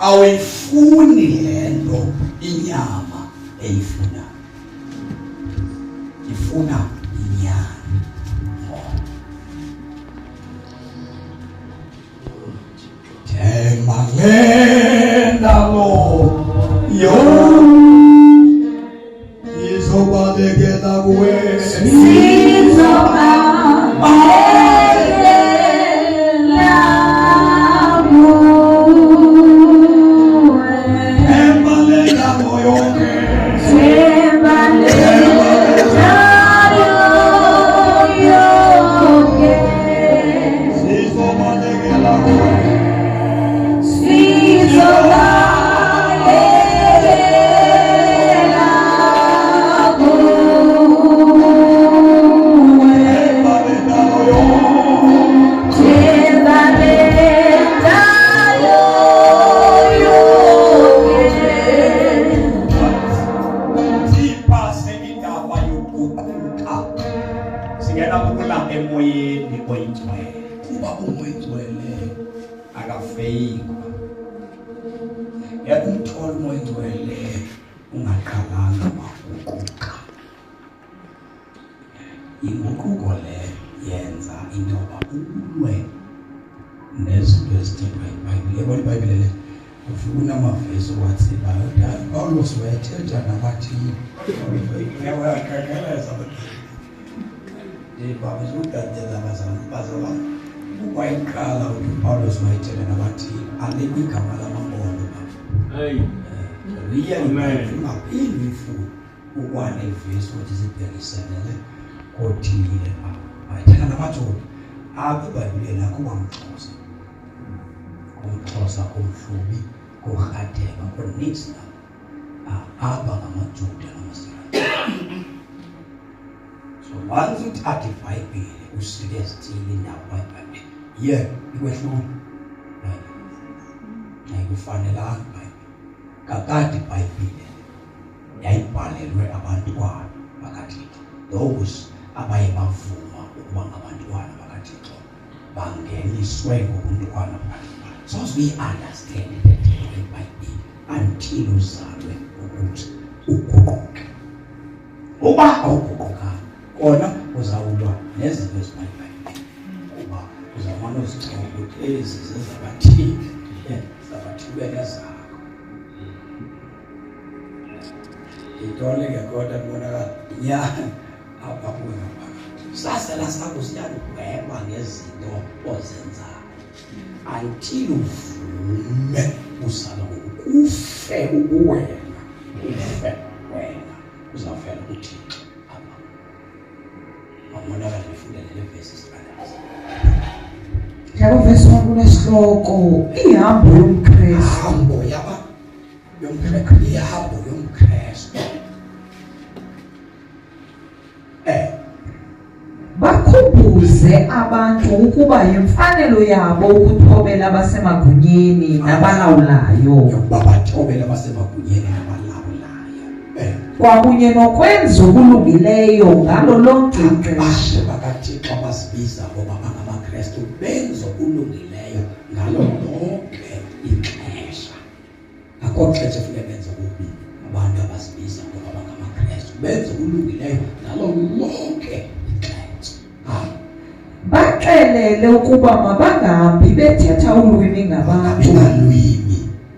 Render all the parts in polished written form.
awuyifuni lento inyama eyifuna, ifuna inyama. Temalenda lo yo izobalekela kuwe inguquko le yenza into yoba ulwe nezinto ezithethwa yiBhayibhile. Yebo iBhayibhile le ufuna amavesi wathi Pawulos wayethetha nabathile uyawakhakeleza babezukadela bazala ukwayiqala ukuthi Pawulos wayethetha nabathile alekho igama lamambono ungaphindi futhi ukwane ivesi ukuthi zibhekisele kothile ayithetha namaJuda apha eBhayibhileni akho kumXhosa kumhlubi kurhateka konix apha ngamaJuda namaSirayeli. So once uthatha iBhayibhile usike esithile indawo eBhayibhile ye ikwehlula ayikufanelanga kakade iBhayibhile yayibhalelwe abantwana bakaThixo, those abaye bavuma ukuba ngabantwana bakaThixo bangeniswe ngobuntwana bakaThixo. So we understand the text of the Bible until uzalwe ukuthi uguquke. Uba awuguquka kona uzawulwa nezinto eziBhayibhile kuba uzamane uzixoxa ukuthi ezi zezabathile zabathibela zakho. Itole ke kodwa kubonakala inyama apha kuwe ngaphakathi. Sasela sakho siyakugweba ngezinto ozenzayo until uvume uzala ukufe ubuwena ufe wena uzafela uThixo apha. Abonakala ngifundele le verse siqalaza. Yabo verse kulesihloko ihambo yomKristu. Ihambo yaba yomKristu, ihambo yomKristu. Bakhumbuze abantu ukuba yimfanelo yabo ukuthobela abasemagunyeni nabalawulayo. Bathobela abasemagunyeni nabalawulayo. Kwakunye nokwenza okulungileyo ngalo lonke ixesha. BakaThixo abasibiza ngoba bangamaKristu benza okulungileyo ngalo lonke ixesha. Akho xesha ekufuneka benze okubi. Abantu abasibiza ngoba bangamaKristu benza okulungileyo ngalo lonke. Baxelele ukuba mabangahambi bethetha ulwimi ngabantu.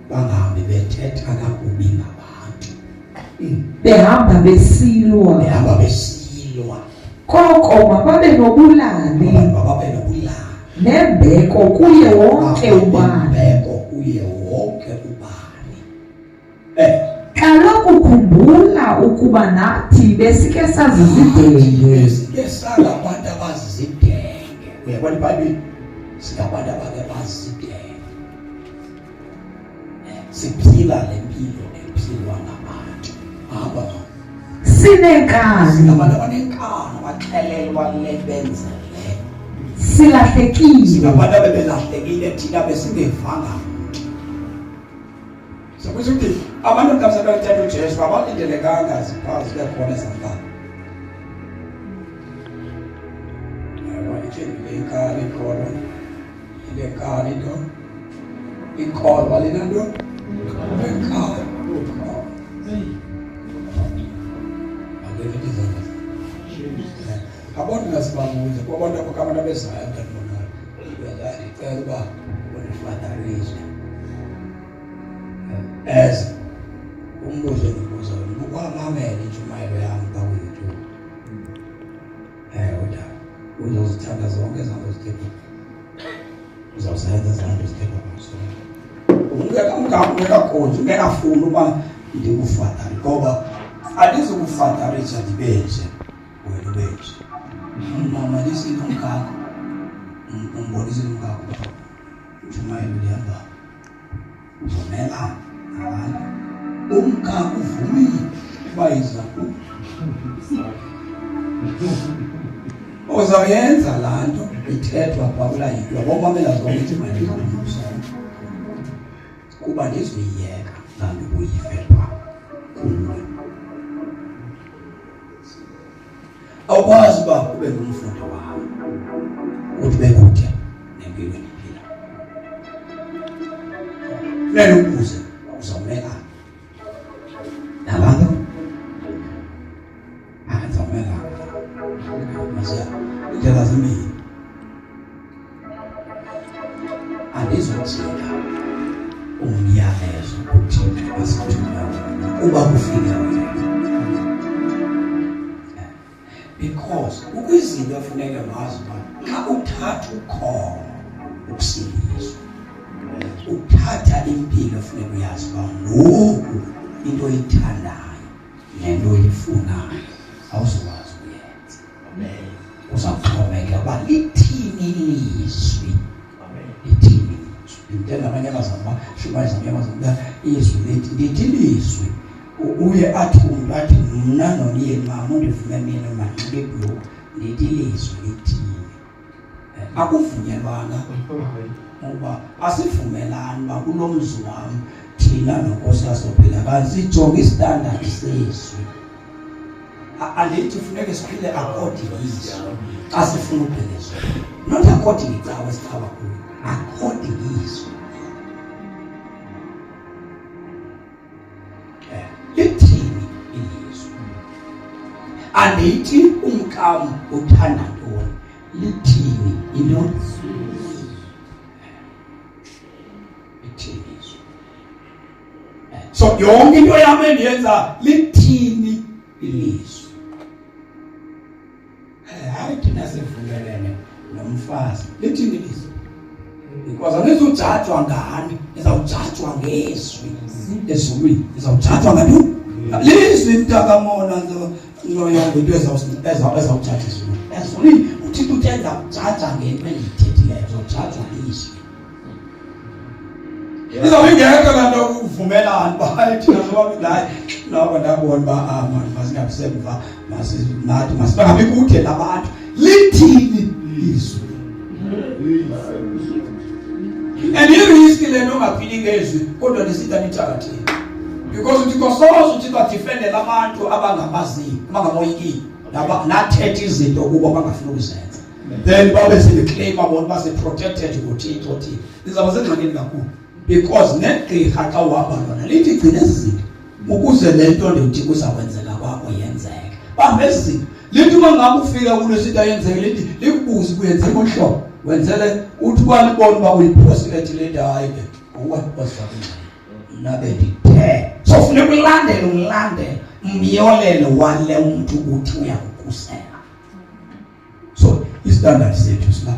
Bangahambi bethetha kakubi ngabantu. Behamba besilwa. Koko mababe nobulali. Nembeko kuye wonke ubani. Kaloku khumbula ukuba nathi besike sazizidenge. Abantu abazizidenge. Uyabona iBhayibhile singabantu abazizidenge. Siphila lempilo ephilwa ngabantu. Aba sinenkani. Singabantu abanenkani abaxhelelwa lebenze le. Silahlekile. Singabantu abebelahlekile thina besingevanga. Sokuthi abantu kamsa bathetha uJesu abalindelekanga ziphazi bekhona ezangana. Inkani khona ile nkani do inkolo walinando Abantu ngasibabuza kwabantu abakamana bezayo kanona bezali cela ulifatarisa as umbuzo nobuzo ukwamamela intshumayelo yami kwawethu oda uzozithanda zonke ezazo zithepha uzawusebenza zonke zithepha ungekakhonzi ungekafuni uba ndikufatari ngoba andizukufatarisha ndibenje wena ubenje mama lisinto umkakho umbonise umkakho intshumayelo lihamba uzomelana nabantu umkakho uvumile uba izaku uzawuyenza laa nto ithethwa kwakula yinto yabomamela zonke intshumayelo izomvusa kuba ndizuyiyeka laa nto kuyivelwa kuwe awukwazi uba ube ngumfundi wam uthi bekude nempilo endiphila funeka ukuze uzawumelana nabantu azawumelana masiya indlela zimbini andizojika umyalezo uthini asithunywa uba kufike wena because ukwizinto efuneka mazi uba xa uthatha ukhono ukusindiswa uthatha impilo efuneka uyazi uba ngoku into oyithandayo nento oyifunayo awuzokwazi ukuyenza. Uzawuxhomekeka uba lithini ilizwi lithini ilizwi ndithetha nabanye abazali uba shumayizami abazali uba izwi ndithi ilizwi uye athi umntu athi mna noniyeni mama undivume mina manxibebloku ndithi ilizwi lithini akuvunyelwana uba asivumelani uba kulo mzi wam thina nonkosi yasophila kanti sijonge istandard sezwi andithi funeke siphile according izwi xa sifuna ubhekezwa not according icawa esichaba kuyo according izwi lithini ilizwi andithi umkam uthanda ntoni lithini into lithini izwi so yonke into yami endiyenza lithini ilizwi hayi thina sivumelene nomfazi lithini ilizwi because anizujajwa ngani izawujajwa ngezwi ezulwini izawujajwa ngani lizwi mntakamona noyonke into ezawujaja ezulwini uthixo utenza ujaja ngento endiyithethileyo uzawujajwa lizwi izawungeka laa nto uvumelana uba thina sobabilayo noko ndabona uba masingabisemva nathi masibangabi kude nabantu lithini izwi and iriski le nto ongaphili ngezwi kodwa ndisida nithakathini because uthixo soze uthixo adifendele abantu abangamaziyo abangamoyikile nathetha izinto kubo abangafuni ukuzenza then babe sebeclaima bona base-protected nguthixo thina ndizawuba sengxakini kakhulu because negqirha xa uhamba lona lithi gcina ezi zinto ukuze le nto ndithi kuzawenzeka kwakho yenzeke bambe ezi zinto lithi uma ngabe ufika kule sinto ayenzeke lithi likubuze kuyenzeka ohlobo wenzele uthi kwalibona uba uyiphosile le nto hayi ke uwasifakile nabe ndithe so funeka ulandele umyolelo wale mntu uthi uyakukhusela so istandard sethu sila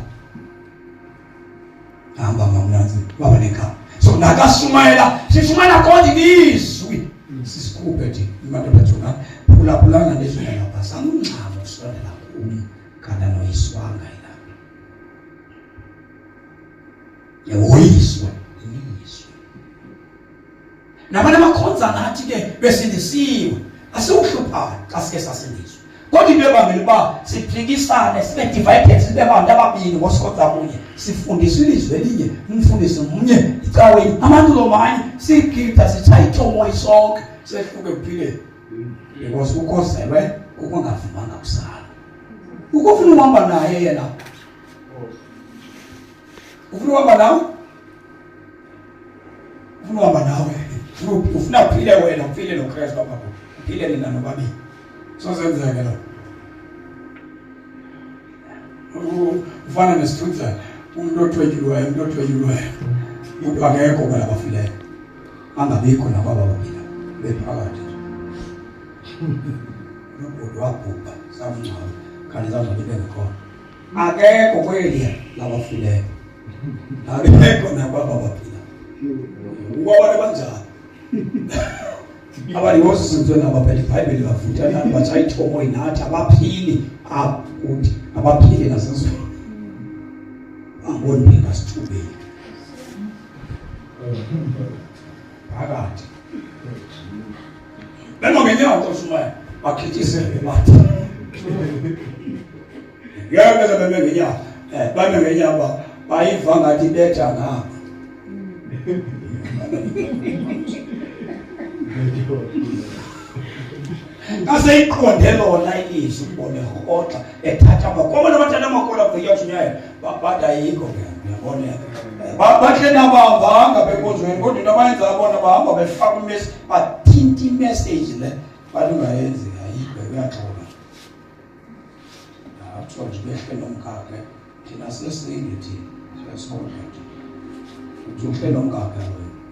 hamba mamnanzi baba nekhaya so nakashumayela sishumayela kodwa izwi sisikhuphe thina imadoda jona phulaphulana nezwi lapha samncamo usondela kum kana noyiswanga yewoyiswe ilizwi nabanye amakhonza nathi ke besindisiwe asiwuhluphana xa sike sasindiswe kodwa into ebangela uba siphikisane sibe divided sibe bantu ababini ngosikhonza munye sifundiswe ilizwi elinye umfundisi munye icaweni abantu lomanye sigida sitshaya ithomo isonke sehluke kuphileni because kukhozelwe kukungavumanga kusala ukufuna uhamba naye yena ufuna uhamba nawe ufuna uphile wena uphile noKristu apha uphile nina nobabili sozenzeke lo ufana nesithunza umuntu othwenyulwayo umuntu akekho kwala bafileyo angabikho nakwaba babili bephakathi nokuthi wabhubha samngcwaba kanti zazobe bengekhona akekho kweli labafileyo akekho nakwaba babili ukwabona kanjani abali wosizwe nabaphethe iBhayibheli bavutha nani bathayithomo inathi abaphili akuthi abaphili nasezweni angoni ngasithubeni phakathi bema ngenyawo Shumaye bakhithisele bathi yabeza beme ngenyawo bame ngenyawo bayiva ngathi betha ngapha aseyiqonde lona ilizwi ubone hoxa ethatha amakhola abathanda amakhola kuyathunyayo babada yikho uyabona bahle nabavanga bekozweni kodwa into abayenza abona bahamba befaka imessage bathinta imessage le balungayenzi ayikho uyaxola athi nje behle nomkhakhe thina sesingi thina siyasonga nje uhle nomkhakhe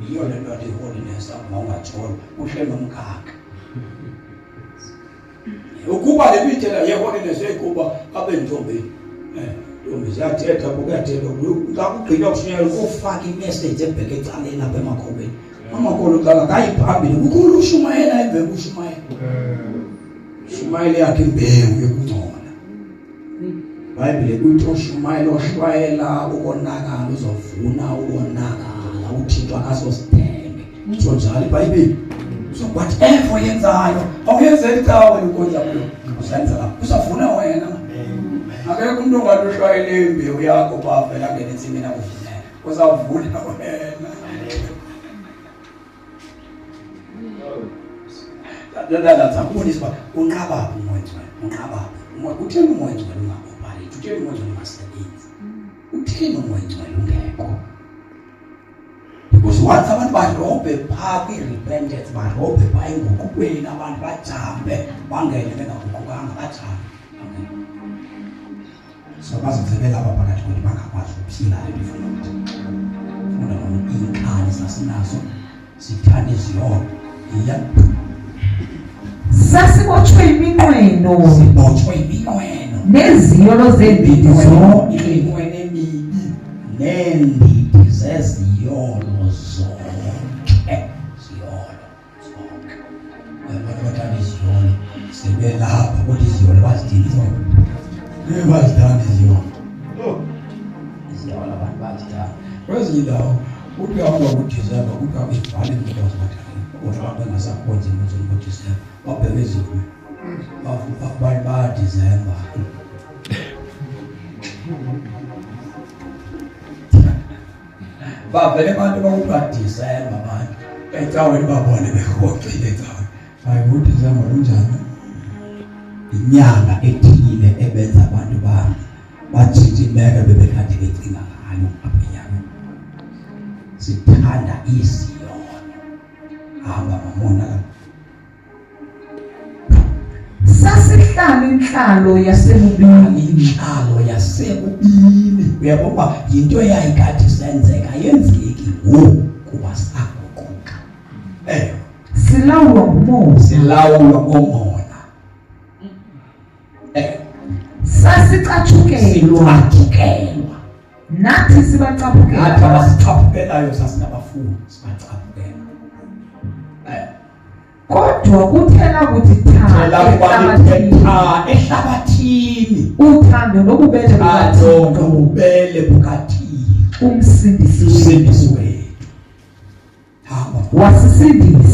yiyo le nto athi holiness awungathola uhle nomkhakhe ukuba le bithela yeholiness ekuba abe ntombi ntombi ziyathetha ukuyathetha ngakugqina kushunyela ukufaka imessage ebheke ecaleni lapha emakhobeni amakholo qala kayiphambili ukukhulu uShumayela emve kuShumayela Shumayela yakhe imbewu yokungcola iBhayibheli kuthi uShumayela oshwayela ukonakala uzovuna ukonakala uThixo akasosithembe so njalo iBhayibheli so whatever yenzayo awuyenzeli cha wena ukonza kulo usenza lapho usafuna wena akekho umuntu ongalushwayele imbewu yakho bavela ngene etsimini akuvunela uzavuna wena dada zakubonisa unqaba umoya unqaba umoya utheni umoya ungakubhali utheni umoya ungasebenzi utheni umoya ungekho because once abantu barobhe phakathi repentance barobhe bayingukubeni abantu bajambe bangene bengaguqukanga bajambe so bazenzebela abapakathi ukuthi bangakwazi ukuphila lebifuthi funa inkani sasinazo sithanda iziyona iya sasibotshwe iminqweno neziyolo zendidi zonke iminqweno emibi nendidi zeziyolo zonke ziyolo zonke abathanda iziyolo sebelapha kodwa iziyolo bazidini zonke bazidani iziyolo iziyolo abantu bazidani kwezinye indawo uthi ahamba kuDisemba kuthi abibhale into zabathanda kodwa bengasakwenzi into zokuDisemba babhekezwe ba December bavele abantu bakuba December abantu ecaweni babone behoxile ecaweni hayi ukuthi December unjani inyanga ethile ebenza abantu bathi imeke bebekade becinga ngayo aphenyana sithanda iziyona hamba mamona sasihlala inhlalo yasebubini uyabona into eyayikade senzeka yenzeki kuba saguquka silawulwa ngomona sasicatshukelwa nathi sibacaphukela abasicaphukelayo sasinabafundi sibacaphukela kodwa kuthela ukuthi ehlabathini uthando nobubele bukaThixo umsindisi wethu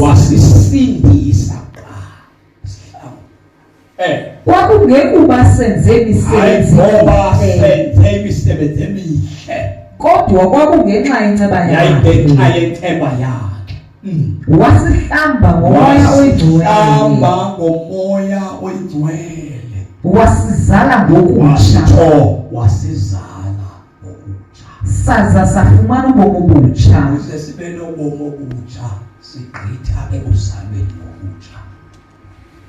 wasisindisa kwakungekuba senze imisebenzi emihle kodwa kwakungenxa yenceba yakhe wasihlamba ngomoya oyingcwele wasizala ngokutsha saza safumana ubomi obutsha. Ukuze sibe nobomi obutsha sigqitha ekuzalweni obutsha.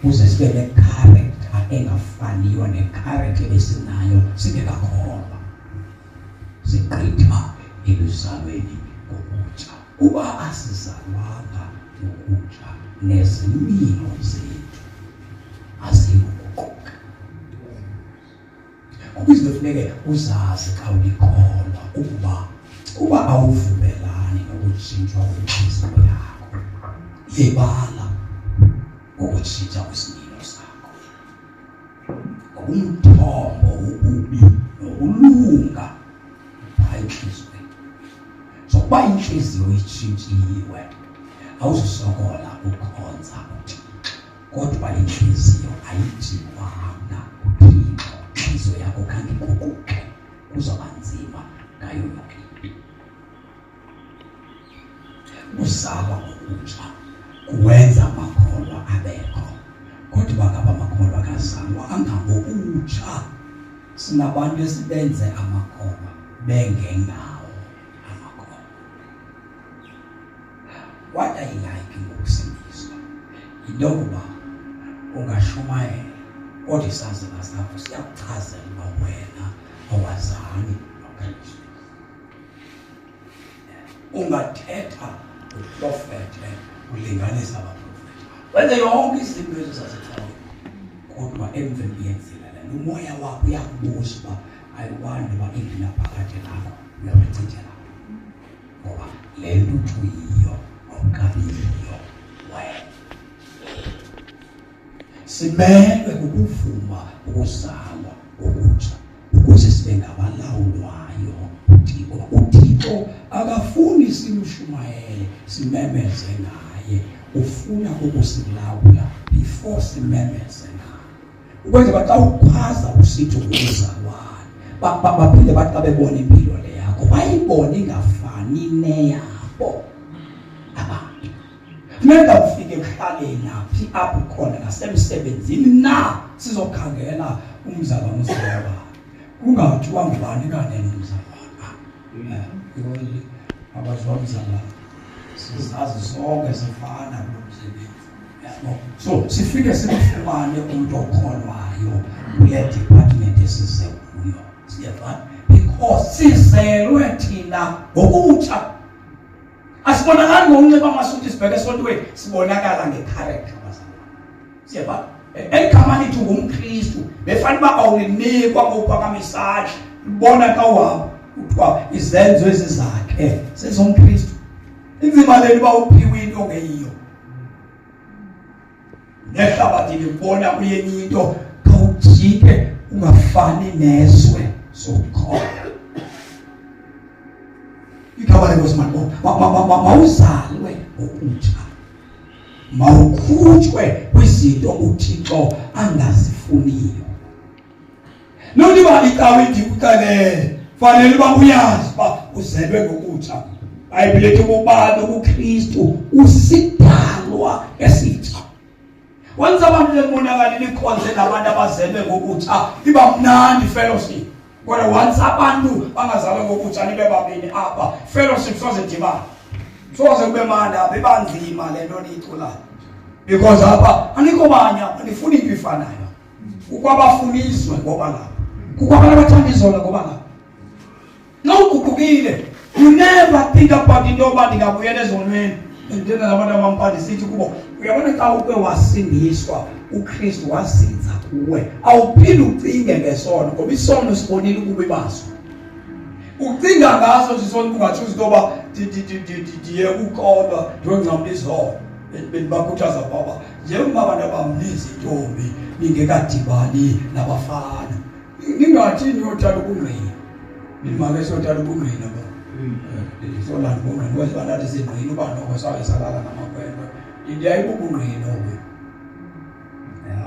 Ukuze sibe ne-character engafaniyo ne-character esinayo singekakholwa. Sigqitha ekuzalweni obutsha. Uba asizalwanga ngokutsha nezimilo zethu aziguquka. Kufuneke uzazi xa ulikholwa uba awuvumelani nokutshintshwa kwenhliziyo yakho. Yebala ukutshintsha kwesimilo sakho. Umthombo wobubi nokulunga phaya enhliziyweni. So kuba inhliziyo itshintshiwe awuzusokola ukhonza uThixo. Kodwa inhliziyo ayijiwanga uThixo. Inhliziyo yakho khange iguquke kuzoba nzima ngayo yonke into. Uzalwa ngokutsha kuwenza amakholwa abekho. Kodwa ngaba amakholwa kazalwa angangokutsha. Sinabantu esibenze amakholwa bengengawo amakholwa. What I like ngokusindiswa yinto yokuba ungashumayela kodwa isazela sakho siyakuchazela uba wena awazali noKristu. Ungathetha uprofete ulinganisa abaprofeti. Wenze yonke izinto ezizazithawula. Kodwa emveni yenzile le umoya wakho uyakubuza uba ayiwandi uba ingena phakathi lakho uyakuchithela. Ngoba le nto uyiyo awukabiyo wena. Simelwe ukuvuma ukuzalwa okutsha ukuze sibe ngabalawulwayo uThixo. UThixo akafuni simshumayele simemeze ngaye. Ufuna ukusilawula before simemeze ngaye. Ukwenza baxa ukhwaza usithi ukuzalwana. Baphinde bathi xa bebona impilo le yakho bayibone ingafani neyabo. Abantu kumele ufike kuhlaleni naphi apho khona nasemsebenzini na sizokhangela umzalwane usebaba. Kungathiwa ngubani kanene umzalwane. Because abazalwane sizazi zonke zifana nomsebenzi. So sifike simfumane umuntu okholwayo kule department esize kuyo. Siyafana because sizelwe thina ngokutsha. Asibonakali ngokunxiba amasuti sibheke esontweni, sibonakala ngecharacter abazalwane. Siyabona? Egama lithi ngumKristu, befanele uba awulinikwa ngokuphakamisana. Ubona xa uhamba kuthiwa izenzo ezizakhe sezomKristu. Inzima leli uba uphiwe into ongeyiyo. Nehlabathi libona kuyenye into xa ujike ungafani nezwe sokukholwa. Igama lenkosimani mawuzalwe ngokutsha. Mawukhutshwe kwizinto uThixo angazifuniyo. Nonke ba ikawe ndikuxelele fanele uba uyazi uba uzelwe ngokutsha. Bayibhile ithi ubani uKristu usidalwa esitsha. Wenza abantu lebonakala likhonze nabantu abazelwe ngokutsha iba mnandi fellowship. Kodwa once abantu bangazalwa ngokutsha nibe babini apha fellowship soze dibana. Soze kube mandi apha ibanzima le nto niyiculayo. Because apha anikho banye apha nifuna into ifanayo. Ukwabafuniswe ngoba lapha. Kukwabantu abathanda izolo ngoba lapha. Nawuguqukile you never think about into yoba ndingabuyela ezonweni. Ndithetha nabantu abampandi sithi kubo uyabona xa ukwe wasindiswa uKristu wazinza kuwe awuphinde ucinge ngesono ngoba isono sibonile ukuba ibaso. Ucinga ngaso isono kungathi uzoba ndiye ukholwa ndongcamla izono. Bendibakhuthaza baba njengoba abantu abamnizi intombi ningekadibani nabafana ningathi niyothanda ukungqina. Nimake siyothanda ukungqina baba. Solanda ukungqina ngoba nathi singqina uba noko sabe salala namakhwenkwe. Ndiyayibukungqina owe.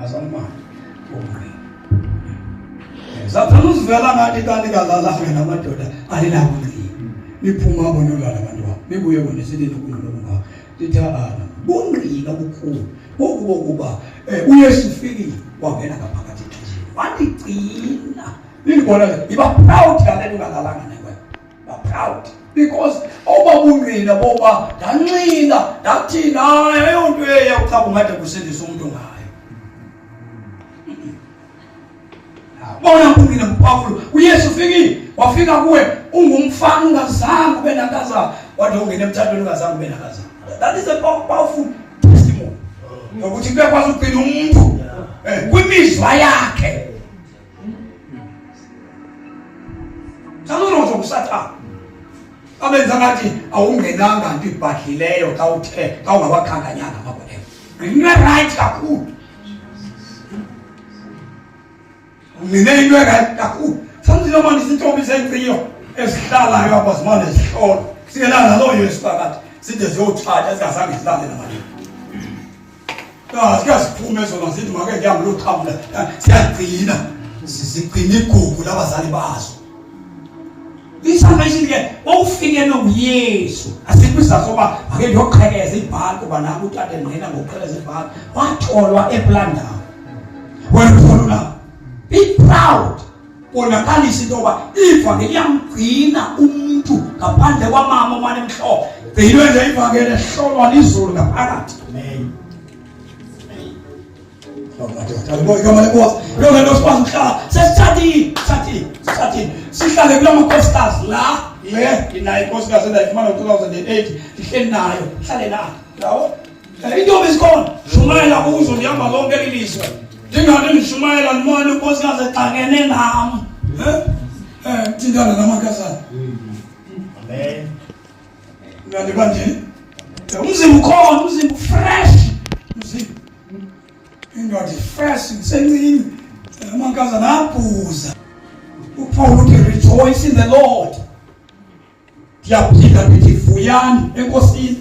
Azalma ukungqina. Sathana uzivela ngathi kanti kalalanga namadoda alinakungqina. Niphuma bonolala abantu babo. Nibuye bona sithi ukungqina ngakho. Lithalana bongqina obukhulu okuba uYesu ufikile wangena ngaphakathi ekhaya. Wandigcina. Nilibona iba proud ngale nto ungalalanga nawe. proud because obabungqina boba ndanxila ndathi nayo ayonto eyawuxaba ungade kusindisa umuntu ngayo. Bona ungqina uPaulo uYesu ufike wafika kuwe ungumfana ungazange ube nakazana wathi ungena emthathweni ungazange ube nakazana. That is a powerful testimony. Ngokuthi bekwazi ukugcina umuntu kwimizwa yakhe. Sanuro zokusathana. Abenza ngathi awungenanga into ibhadlileyo xa uthe xa ungawakhankanyanga amabhodlela. Into right kakhulu. Mina into right kakhulu. Samthina manje izintombi zenziyo esihlalayo apha zimane zihlolo. Singelana lo Yesu phakathi. Sithe ziyothatha ezingazange zilale namali. Siyaziphume zona sithi make ngihambe loqhamula. Siyagcina. Sigcina igugu labazali bazo. Isalvation ke ufike noYesu asikwisa soba ake ngiyoqhekeza ibhanki kuba nako utata ngena ngoqhekeza ibhanki watholwa ePlandown. Wena uthola be proud. Bonakalisa into yoba ivangeli liyamgcina umuntu ngaphandle kwamama omane emhlophe. Gcinwe nje ivangeli ehlolwa lizulu ngaphakathi. Amen. Sihlale kula makhosikazi la inayo inkosikazi endayifumana ngo-2008 ndihleli nayo hlale nayo intombi zikhona shumayela kuzo ndihamba lonke lilizwe ndingani ndishumayela ndimane unkosikazi exakene nam thintana namakhazana. Amen. Nandiba njeni umzimba ukhona umzimba fresh umzimba indoda fresh ngisencini amankazana abhuza. UPaul uthi rejoice in the Lord. Ndiyaphinda ndithi vuyani enkosini.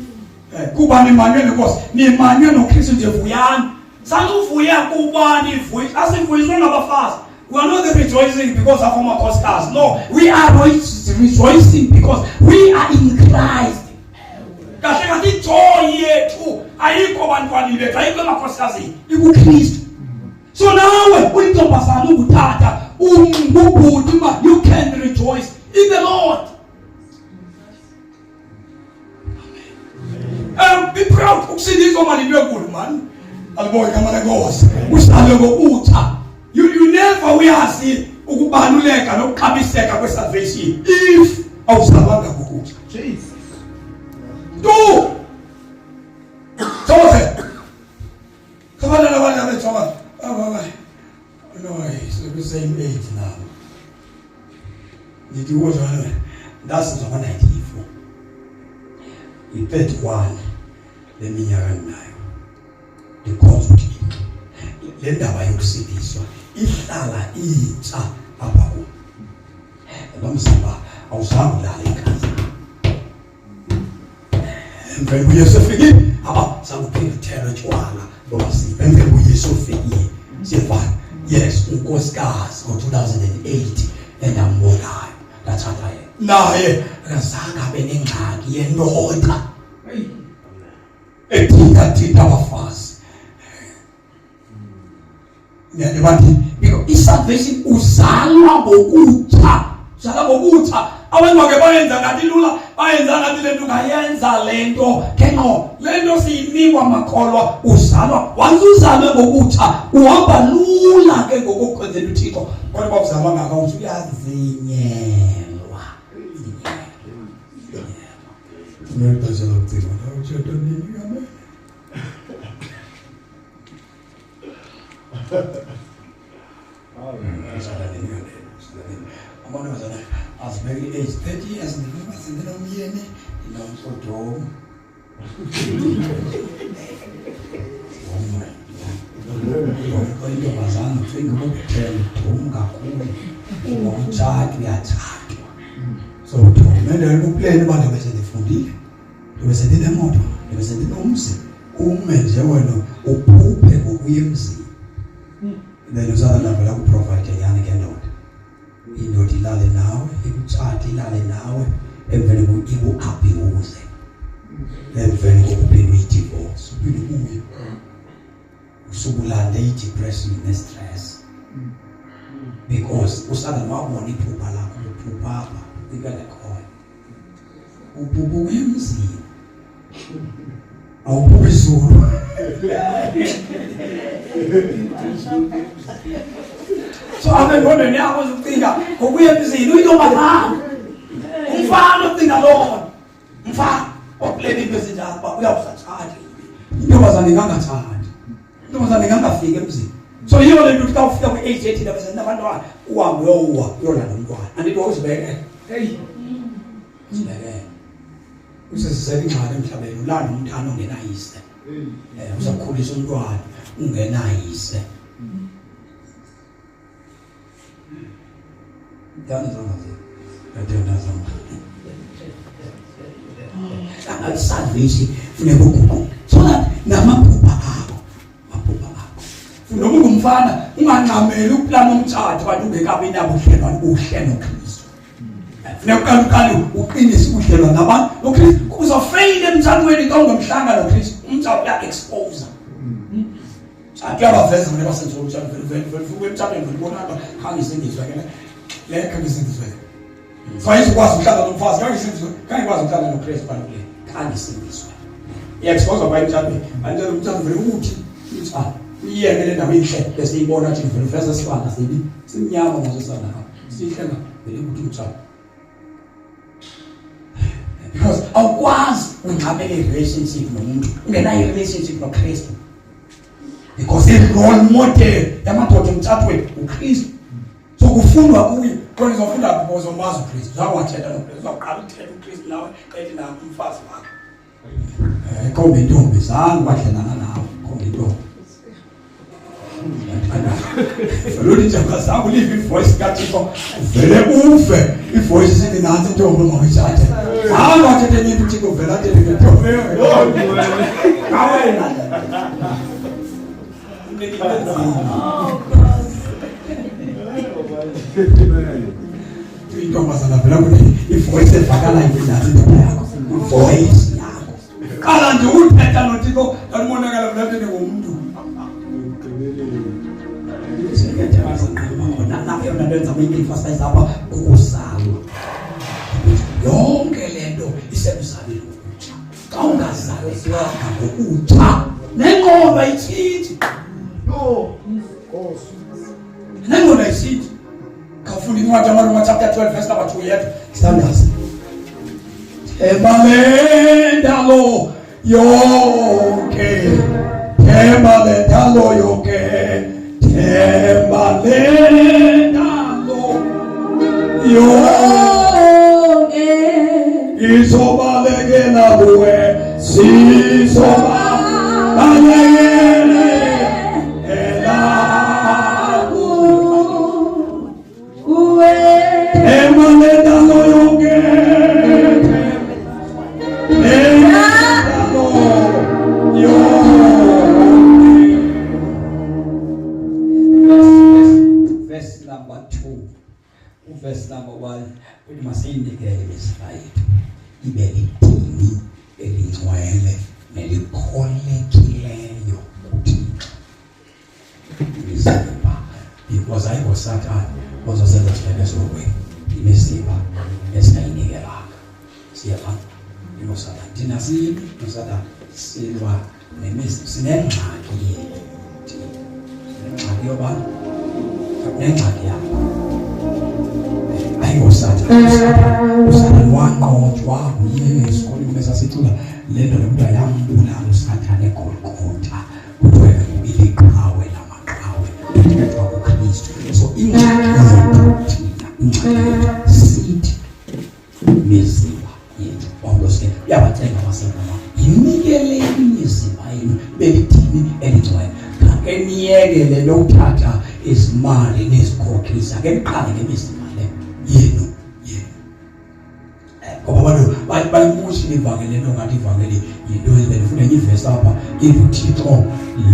Kuba nimanywe nenkosi nimanywe noKristu nje vuyani. Sanuvuya kubani vuyi asivuyiswe ngabafazi. We are not rejoicing because of our costas. No, we are rejoicing because we are in Christ. Kahle kathi joy yethu ayikho bantwana bethu ayikho emakhosikazi ikuKristu. So nawe uyintombazana unguthatha ungubhuti ma you can rejoice in the Lord. Be proud ukusindiswa mali benkulu man. Aliboy kama lenkosi. Usale ngokutha. You never uyazi ukubaluleka nokuxabiseka kwesalvation if awusalanga ngokutha. Jesus. Do. Jose. Kabana nabana bethoba. No, it's the same age now. Did you watch on? That's the 194. In 31, the minyaka nayo. The cause of it. Le ndaba yokusindiswa ihlala itsha apha ku. Lomzimba awuzange ulale ekhaya. Emveni kuYesu ufike sakuphinda uthela utshwala lomzimba. Emveni kuYesu ufike siyefana. Yes, unkosikazi ngo-2008 endambonayo ndathatha naye akazange abe nengxaki yendoda ethintathinta abafazi. Ndiyabathi isalvation uzalwa ngokutha. Uzalwa ngokutha. Abantu bake bayenza ngathi lula bayenza ngathi lento ngayenza lento keno lento siyinikwa makholwa uzalwa once uzalwe ngokutha uhamba lula ke ngokukhwenzela uThixo kodwa babuzalwa ngaka uthi uyazinyelwa. Ngiyaxesha lokucima awutshetha nini kame amantombazana asibeke age 30 years ndinobasendela umyeni inomsodomo intombazana ufike ukuphela udumu kakhulu umtshati uyathathwa so uthomele uplane abantu besendifundile besendile moto besendile umzi ume nje wena uphuphe ngokuya emzini then uzala nabo la kuprovide yani ngendoda indoda ilale nawe ikuthathe ilale nawe emveni kokuabuze emveni kokuphinda uyidivorce uphinde ubuye usukulanda i-depression ne-stress because usala wabona iphupha lakho uphupha apha ibele khona ubhubuka emzini awubhuka izulu. So abengqondweni yakho uzucinga ngokuya emzini uyintombazana umfana ocinga loo mfana opleni into ezinjalo uba uyawusathanda intombazana ingangathandi, intombazana ingangafiki emzini. So yiyo le nto ukuthi xa ufika kwi-age ethi nabantwana uhambe uyolanda umntwana andithi wawuzibekele uzibekele usesisele ingxaki emhlabeni ulanda umntana ongenayise uzakhulisa umntwana ungenayise. Salvation funeka ukuguqu so that namaphupha akho funeka ungumfana unganqameli uplana umtshato kanti ungekabi nabo uhlelwane uhle noKristu. Funeka uqale uqinise ubudlelwane nabantu noKristu uzofeyila emtshatweni xa ungomhlanga noKristu. Umtshato uya-expose akuyabaveza mina basenza umtshato vele emtshatweni velibonaka khangisindiswe ke le khangisindiswe fayizokwazi ukuhlala nomfazi kangikwazi ukuhlala noKristu balule khangisindiswe i-expose by emtshatweni anjalo umtshato vele uthi umtshato uyiyekele ndawo inhle bese iyibona athi vele veza sibanga sibi simnyama ngosesana sihle vele ukuthi umtshato because awukwazi ungqamele relationship nomuntu ungenayo relationship noKristu because i-role model yamadoda emtshatweni uKristu. So kufundwa kuye kodwa uzofunda because umazi uKristu uzawathetha noKristu uzawuqala ukuthetha uKristu nawe qethi nawe umfazi wakho kombe intombi zange wadlelana nawe kombe intombi Lodi jamba zangu live voice kathixo vele uve ivoice sithi nansi intombi mawuyithathe hayi wathethe nyinto uthixo vele athethe ngentombi intombazana vela kuthi ivoice evakalayo nansi intombi yakho ivoice yakho qala nje uthetha nothixo kanibonakala vele athethe ngomntu yonke lento isemzalweni ngokutsha. Xa ungazalelanga ngokutsha nengqondo ayitshintshi. Nengqondo ayitshintshi. Khawufunda incwadi yaMaroma chapter 12 verse number 2 yethu standards. Emalendalo yonke emalendalo yonke emalendalo yonke izobalekela kuwe sizobalekele elaku kuwe emalendalo yonke emalendalo yonke. Verse number 2 verse number 1 uthi masiyindekele Israyeli ibe lidini elingcwele nelikholekileyo kuThixo imizimba because ayingoSathane ozosenza sihlele sokwe imizimba esingayinikelanga siyapha inoSathane thina siyiNoSathane silwa nemizimba sinengxaki yethu ingxaki yobantu nengxaki yakho uSathane wanqotshwa uYesu kodwa kumesa sicula lento lokuthi ayambulala uSathane eGolgotha kuthiwe iliqhawe lamaqhawe kuthethwa kuKristu. So ingxaki sithi imizimba yethu wawulose yabathenga abasenama yinikeleni imizimba yenu belithini elingcwele kangeniyekele lokuthatha izimali nezikhokhisa ke niqale ngemizimba le yenu ngoba abantu bayimushi ivangeli lento ngathi ivangeli yinto ezifuna ivesi apha ithi uThixo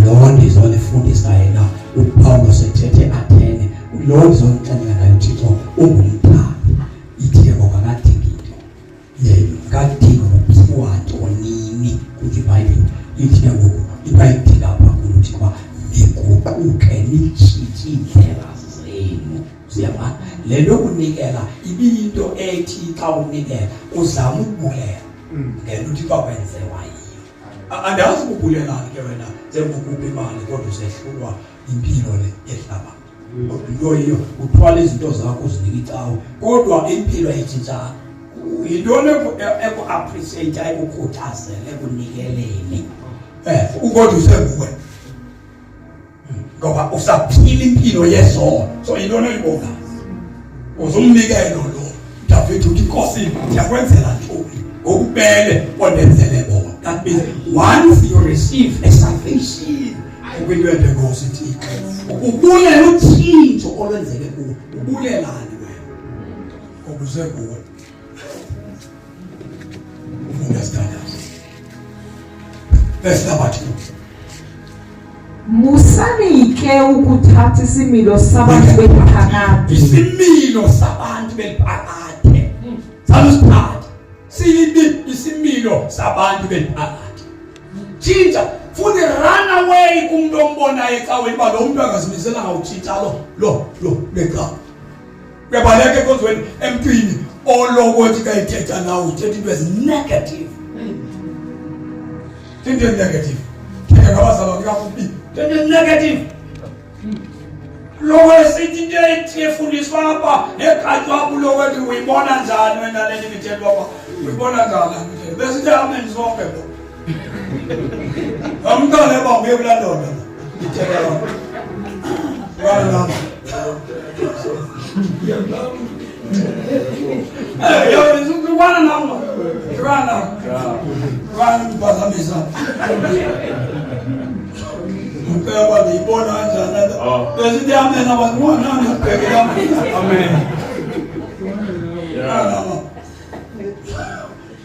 lo ndizolifundisa yena uPawulos ethethe Athene lo ndizomxelela naye uThixo ungumthandi ithi ngoba kadingi yena kadingi ukuphiwa ntonini kuthi iBhayibheli ithi ngoku iBhayibheli apha kuthi kwa niguquke nitshintshe indlela zenu siyabona le lokunikela ibinto ethi xa unikela uzama ukubulela ngento uthi kwakwenzewa yiyo. Andazi ukubulelana ke wena njengokuba imali kodwa usehlulwa impilo le yehlaba. Loyo uthwala izinto zakho uzinika icawe kodwa impilo ayitshintshanga. Yintoni eku-appreciate ayikukhuthazele ekunikeleni ukodwa usenguwe ngoba usaphila impilo yezono. So yintoni oyibongayo uzumnikelo lo David uthi Nkosi ndiyakwenzela ntoni ngokubele ondenzele bona. That means once you receive a salvation kwinto endengosi Thixo ubulela utshintsho olwenzeke kuwo ubulelani wena ngoba usenguwe. Understand us. Verse number 2. Musanike ukuthatha isimilo sabantu bephakade. Isimilo sabantu bephakade. Salusiphatha. Sibi isimilo sabantu bephakade. Tshintsha futhi run away kumuntu ombonayo ecaweni ba lo muntu angazimisela ngawutshintsha lo beca. Kuyabaleka konzweni emntwini olokuthi kayithetha nawe uthetha into ezinegative. Into negative. Kaya ngabazalwane kafuthi into negative. Lo wesithi into efundiswa apha ekhathwa kulokuthi uyibona njani wena le mithetho apha uyibona njani bese amen zonke bo. Amntwana ebambe kulandona ithetha wala yo izukwana namo Run bazamisa Mpeba ndiyibona kanjani bese amen abantwana ngibhekela amen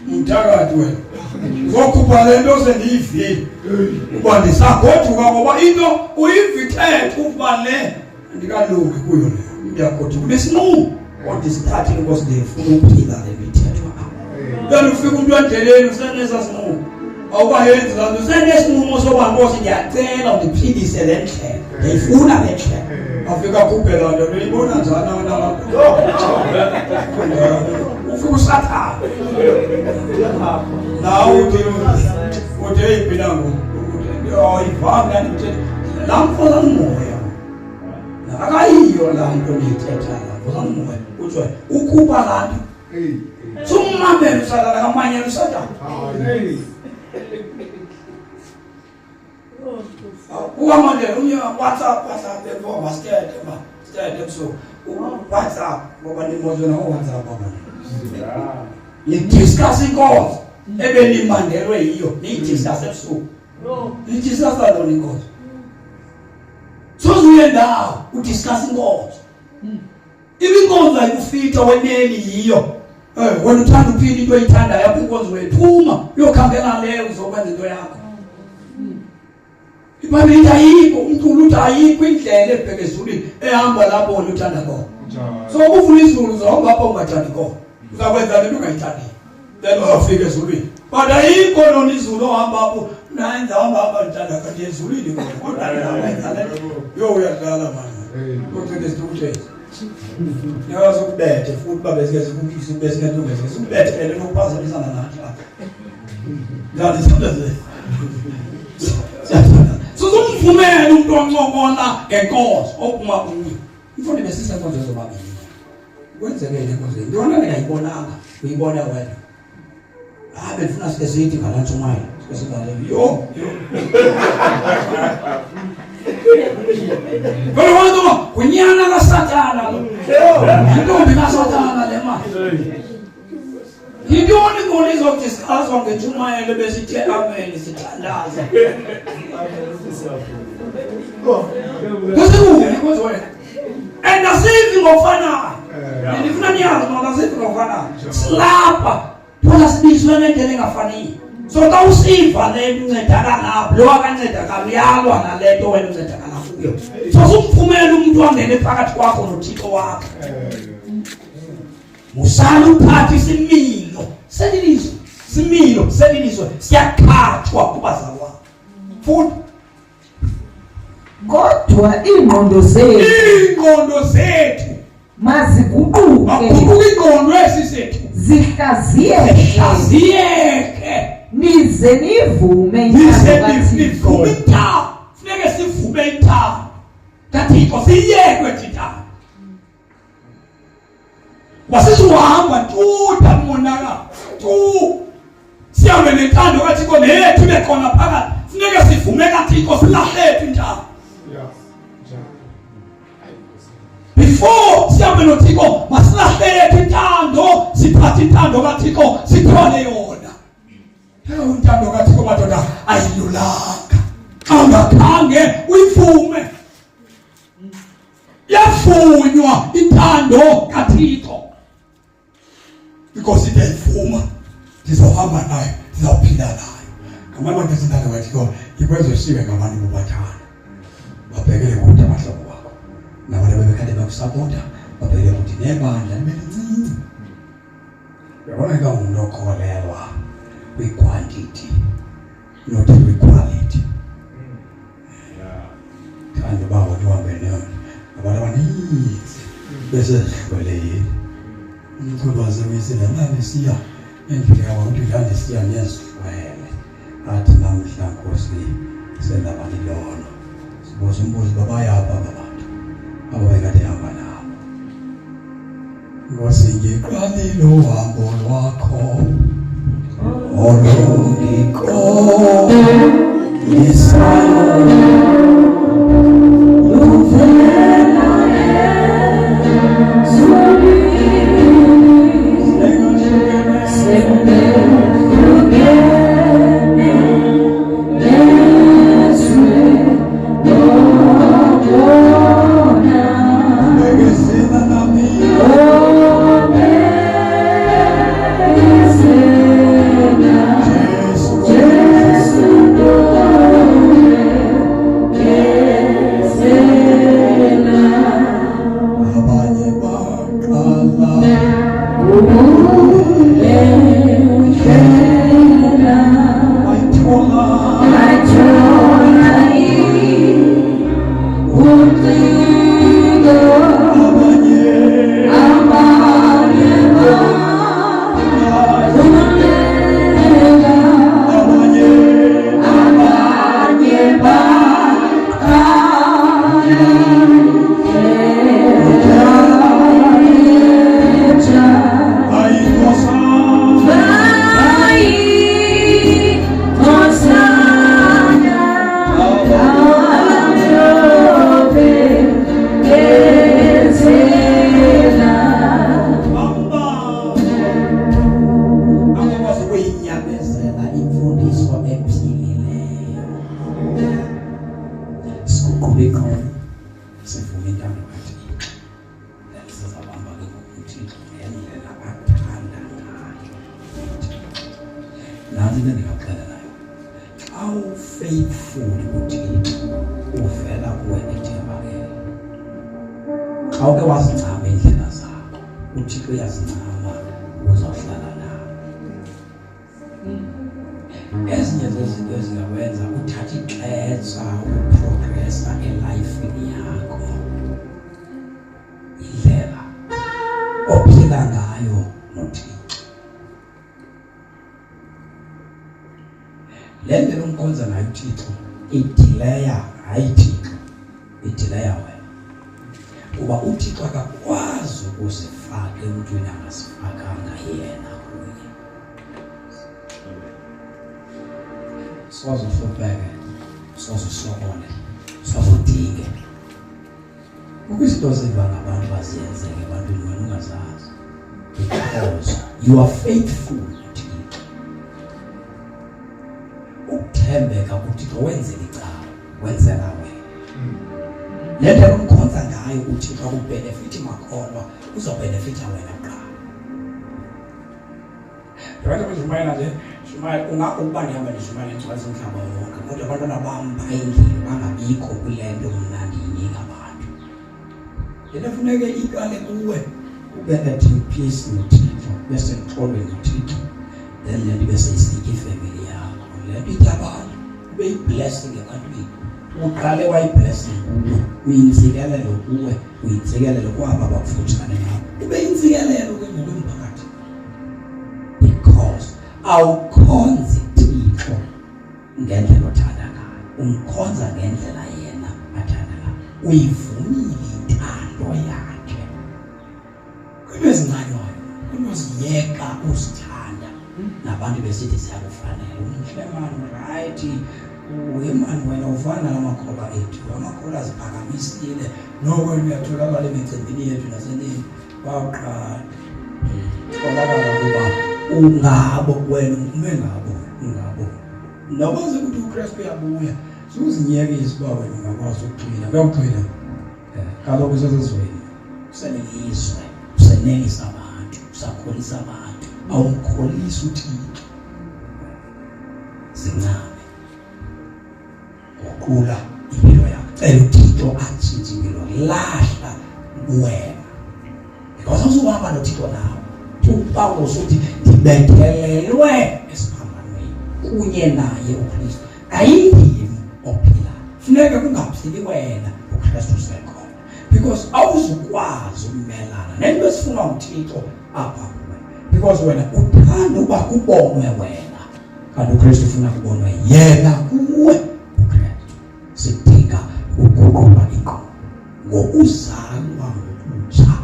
mthakathi wena ngokuba lento sendiyivile uba ndisagoduka ngoba into uyivithethe ukuba le ndikalungi kuyo leyo ndiyagoduka kunesinqumo kodwa isithathe because ndifuna ukuphila le mithetho then ufika umuntu endleleni useneza sinqumo awukayenzi lento usenesinqumo soba Nkosi ndiyacela undiphilise le ndlela ndiyifuna le ndlela afika kuphela nto uyibona njani abantu ufika usathana nawe uthi eyiphila ayivanga nithetha la mfola moya akayiyo la nto niyithetha la mfola moya kuthiwa ukuba la nto sumamele usadala ngamanye usadala ukamanje unye WhatsApp before stede so WhatsApp ngoba ndimozo na WhatsApp baba ni discuss inkosi ebenimandelwe yiyo ni discuss ebusuku ni discuss lo inkosi sozuye ndawo udiscuss inkosi ibinkonzo ayikufita weneni yiyo wena uthanda uphila into oyithanda yapha inkonzo wephuma uyokhangela leyo uzokwenza into yakho. Ibhayibheli ayikho uNkulunkulu uthi ayikho indlela ebheke ezulwini ehamba lapho wena uthanda khona. So ukufuna izulu uzahamba lapho ungathandi khona. Uzakwenza lento ungayithandi. Then uzafika ezulwini. But ayikho lona izulu ohamba lapho nayenza hamba lapha uthanda kanti ezulwini kodwa nawenza lento. Yo uyadlala manje. Kodwa isithukuthezi. Yazi ukubethe futhi babesike sikukise besike ntombi sikubethele nokuphazamisana nathi lapha. Ngani sithandeze. Suzumvumela umuntu oncokola ngenkosi okuma kuyo. Mfundi besisenkonzo zobabili. Kwenzekile inkonzo. Ndiyona ngayibonanga, uyibona wena. Befuna sike sithi ngalantsho maye. Sike sibale yo. Kodwa kunyana kaSathana lo. Intombi kaSathana le mali. Yintoni ngone izodiscusswa ngeTshumayelo besithe amen sithandaza. Kusikuni kodwa wena. Andasithi ngofanayo. Ndifuna niyazi noma asithi ngofanayo. Silapha phela sibizwe ngendlela engafaniyo. So xa usiva le incedakala ngapha lo akancedakala uyalwa nalento wena uncedakala kuyo. So sumphumela umuntu wangene phakathi kwakho noThixo wakho. Musala uphathe isimilo selilizwe similo selilizwe siyakhathwa kubazalwane futhi kodwa ingqondo zethu maziguquke ingqondo esisethu zihlaziyeke nize nivume intando kaThixo. Funeke sivume intando kaThixo, siyekwe thina. Wasisuhamba tuta monaka tu siyabe nentando kaThixo nethu bekhona phakathi. Funeke sivume kaThixo silahlethe intando. Before siyabe noThixo masilahlethe intando, siphathe intando kaThixo sithole yona. Intando kaThixo madoda ayilulanga angakhange uyivume. Yafunywa intando kaThixo because itayivuma sizohamba nayo, sizophila nayo. Ngamanye abantu ezindaba kaThixo ikwenze sibe ngabantu bobathana. Babhekele kude amahlobo wakho. Nabantu bebekade bakusapota babhekele kude nebandla libelincinci. Yabona ke umuntu okholelwa kwi-quantity not kwi-quality. Kanti baba uhambe nayo abantu abaninzi bese kwele umkhulu wazemisa nami siya endlini yabantu njalo siya nezifwele athi namhla Nkosi sendaba lilono siboza umbuzo babayapha abantu ababekade hamba nabo. Nkosi ngiqalile uhambo lwakho olungiko isayo lende lomkhonza nayo uThixo idileya hayiThixo idileya wena kuba uThixo akakwazi ukusifaka emntwini angasifakanga yena kunye sozohlupeke sozosokole sozodinge ukuzinto zenziwa ngabantu baziyenzeke ebantwini wena ungazazi because you are faithful. Ukuthembeka kuThixo wenzele icala wenzela wena lento lomkhonza ngayo uThixo akubenefit makholwa uzobenefita wena kuqala. Abantu bazimela nje Shumaye ungakuba ndihamba neShumaye ncwazi umhlaba wonke kodwa abantwana bam phayendlini bangabikho kulento mna ndiyinika abantu. Yena funeke iqale kuwe ube at peace noThixo bese ngixolwe noThixo then lento bese isike ifamily yakho lento ithi abantu ube blessing ebantwini uqale wayiblessing kuwe uyinsikelelo kuwe uyinsikelelo kwaba abakufutshane nawe ube insikelelo kwendlela yomphakathi because awukhonzi Thixo ngendlela othanda ngayo umkhonza ngendlela yena athanda ngayo uyivumile intando yakhe kulo ezincanywayo kunoziyeka uzithanda nabantu besithi siyakufanele umhlemani right uyemani wena ufana namakhola ethu amakhola aziphakamisile noko uyatholakala emicimbini yethu nasenini waqala tholakala kuba ungabo wena ungabo nabaze ukuthi uKristu uyabuya suzinyekisa uba wena ungakwazi ukuphila kuyaphila kaloku sesizweni usenelizwe usenelisa abantu usakholisa abantu awumkholisi uThixo zincane ngokukhula impilo yakho cela uThixo atshintshe impilo lahla wena because uzohamba noThixo nawe uPawulos uthi ndibethelelwe esiphambanweni kunye naye uKristu ayindimi ophila funeka kungaphili wena uKristu usekhona because awuzukwazi ukumelana nento esifuna uThixo apha because wena uthanda uba kubonwe wena kanti uKristu ufuna kubonwe yena kuwe uKristu sidinga ukuguqula inqondo ngokuzalwa ngokutsha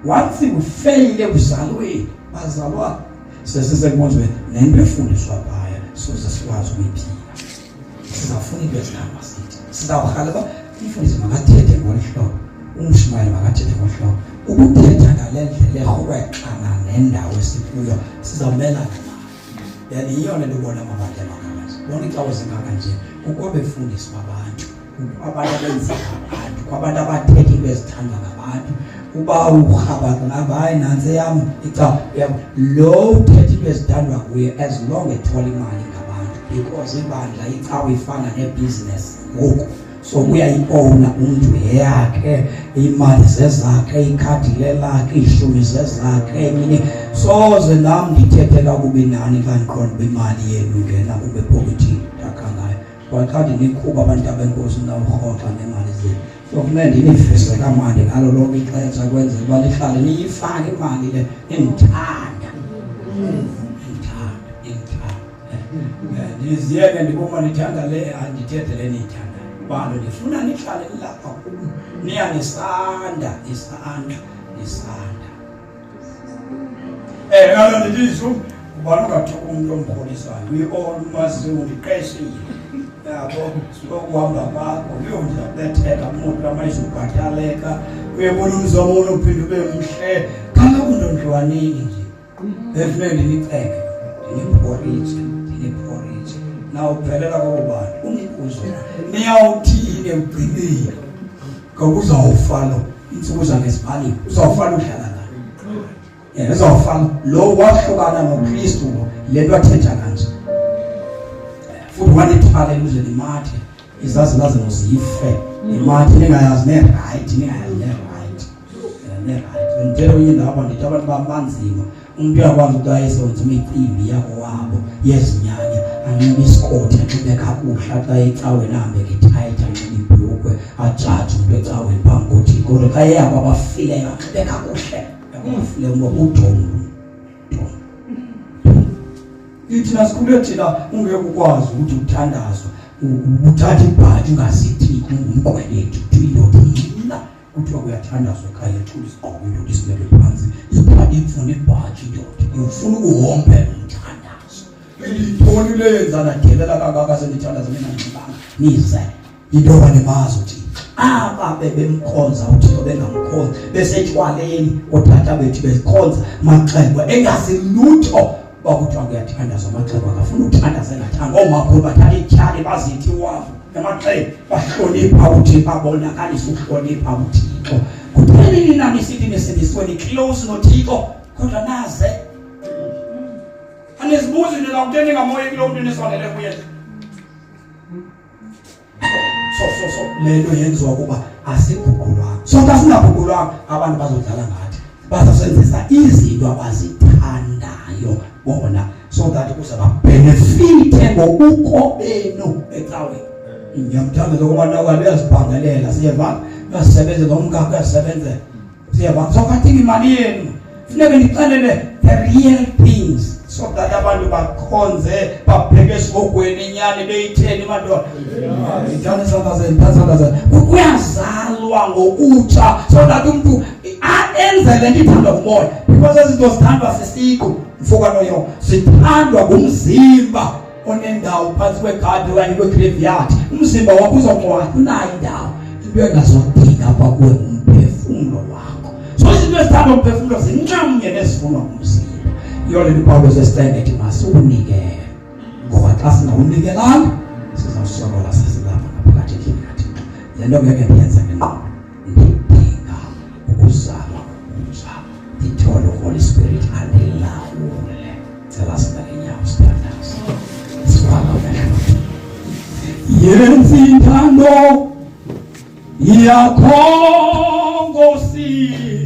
once ufeyile kuzalweni bazalwa sesisekonzwe nento efundiswa phaya soze sikwazi ukuyiphila sizafuna into ezihamba sithi sizawuhalaba umfundisi makathethe ngolihlobo umshumayeli makathethe ngolihlobo ukuthetha ngale ndlela ehweqana nendawo esikuyo sizawumelana nayo yani iyona into ubona abantu emakhaya bona ixawo zingaka nje ukuba befundisi babantu abantu abenza abantu kwabantu abathethe into ezithandwa ngabantu uba uhaba ngabayi nansi yami icawa lo uthethe into ezithandwa kuye as long ethola imali ngabantu because ibandla icawa ifana nebusiness ngoku so uyayiona umuntu yakhe imali zezakhe ikhadi lelakhe ishumi zezakhe emini soze nami ngithethe kakubi nani kanqondo bemali yenu ngena kube poverty akangayo kwathi nikhuba abantu abenkosi nawuhoxa nemali zenu so kumele ndinifise kamandi ngalo lonke ixesha kwenzela uba nihlale niyifake imali le enithanda ndiziyeke ndiboma nithanda le andithethe le niyithanda balo ndifuna nihlale lapha kum niyanisanda nisanda ngalo ndilizo ubani ungathoka umuntu omkholisayo we-all undiqeshile yabo sokuhamba kwakho uyondibetheka umuntu amayizubhataleka uyebona umzomono uphinde ube mhle kaloku ndondlwanini nje efuneke ndiniceke ndiniporitshe na uphelela kokubani unikuzo niyawuthini ekugcineni ngoba uzawufala intsuku zangesiphaleni uzawufala udlala ngani uzawufala lo wahlukana noKristu le nto athetha kanje futhi wanithwala iluzwe limathe izazi laze nozife imathe ningayazi ne-right ngitshela unye ndaba ndithi abantu bamanzima umuntu uyakwazi ukuthi ayesonze imicimbi yako wabo yezinyanya anxibe isikoti anxibe kakuhle axa ecaweni ahambe ngethayitha anxibe ibhulukwe ajaje umuntu ecaweni phambi koThixo kodwa xa eyabo abafileyo anxibe kakuhle yakufile ngobujongo thina sikhule thina ungeke ukwazi ukuthi uthandazwe uthatha ibhathi ungasithi ungumqwelethi uthi indoda kuthiwa uyathandazwa ekhaya ethula isigqoko indoda isibeke phansi ibhathi ifuna ibhathi indoda ufuna ukuhombela umthandazo elithoni leyenzana delela kangaka senithandaza mina ngibanga nize into banemazi uthi aba bebemkhonza uThixo bengamkhonza besetshwaleni othatha bethu bekhonza maxekwe engasilutho bakuthiwa kuyathandazwa amaxeba akafuna ukuthandaza engathanda omakhulu bathatha ityhali bazithi wafu emaxeba bahlonipha uThixo abonakalisa ukuhlonipha uThixo kutheni nina nisithi nisindisweni close noThixo kodwa naze anizibuzi nina kutheni ngamoya kulo muntu nisondele kuye so lento yenziwa kuba asiguqulwanga sonke asingaguqulwanga abantu bazodlala ngathi bazasebenzisa izinto abazithandayo bona so that kuzababhenefithe ngobuko benu ecaweni. Ngiyamthanda lokubana uyazibhangelela siyeva uyasebenza nomkakho uyasebenza siyeva so kathi imali yenu funeka nixelele the real things so that abantu bakhonze babheke esigogweni inyani beyitheni madoda ithanda sandaze kuyazalwa ngokutsha so that umuntu enze le nto ithandwa ngumoya because izinto zithandwa sisiko mfokano yo sithandwa ngumzimba onendawo phansi kwegadi okanye kwegraveyard umzimba wakho uzonqoka unayo indawo into engazodinga kwakuwe umphefumulo wakho so izinto ezithandwa umphefumulo zincamnye nezifunwa ngumzimba yole uPawulos esithengethi masukunike ngoba xa singawunikelanga sizawusokola sasilapha ngaphakathi endlini kaThixo le nto ngeke ndiyenze ngengqondo ndidinga ukuzalwa ngokutsha ndithole uHoly Spirit andilawule cela sibeke inyawo sithandaze sibhala umehlo yenza inthando yakho Nkosi